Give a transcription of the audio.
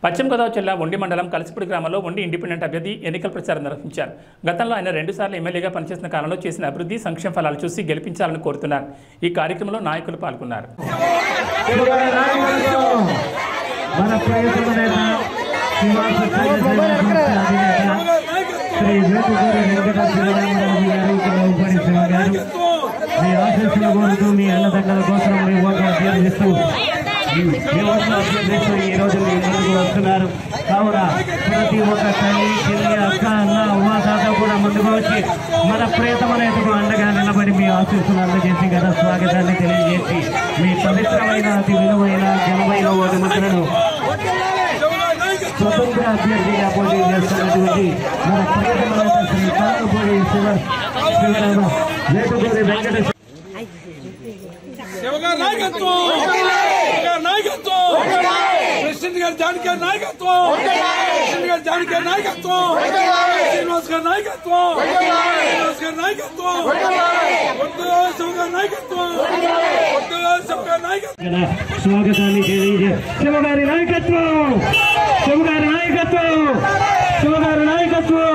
పశ్చిమ గోదావరి జిల్లా ఉండి మండలం కలిసిపూడి గ్రామంలో ఉండి ఇండిపెండెంట్ అభ్యర్థి ఎన్నికల ప్రచారం నిర్వహించారు. గతంలో ఆయన 2 సార్లు ఎమ్మెల్యేగా పనిచేసిన కాలంలో చేసిన అభివృద్ధి సంక్షేమ ఫలాలు చూసి గెలిపించాలని కోరుతున్నారు. ఈ కార్యక్రమంలో నాయకులు పాల్గొన్నారు. ఈ రోజు మీ ముందుకు వస్తున్నారు. కావున ప్రతి ఒక్క తల్లి చెల్లి అక్క అన్న అమ్మ తాత కూడా ముందుకు వచ్చి మన ప్రియతమ నేతకు అండగా నిలబడి మీ ఆశీస్సులు అందజేసి గత స్వాగతాన్ని తెలియజేసి మీ పవిత్రమైన అతి విలువైన ఘనమైన ఓటుముద్రను స్వతంత్ర అభ్యర్థిగా పోటీ చేస్తున్నటువంటి మన ప్రియతమ నేత శ్రీ కాకపూడి వేటుకూరి వెంకటేశ్వర ప్రెసిడెంట్ గారి జానకి నాయకత్వం, ప్రెసిడెంట్ గారి జానకి నాయకత్వం, శ్రీనివాస్ గారి నాయకత్వం, శ్రీనివాస్ గారి నాయకత్వం, స్వాగతాన్ని శివగారి నాయకత్వం, శివగారి నాయకత్వం, శివగారి నాయకత్వం.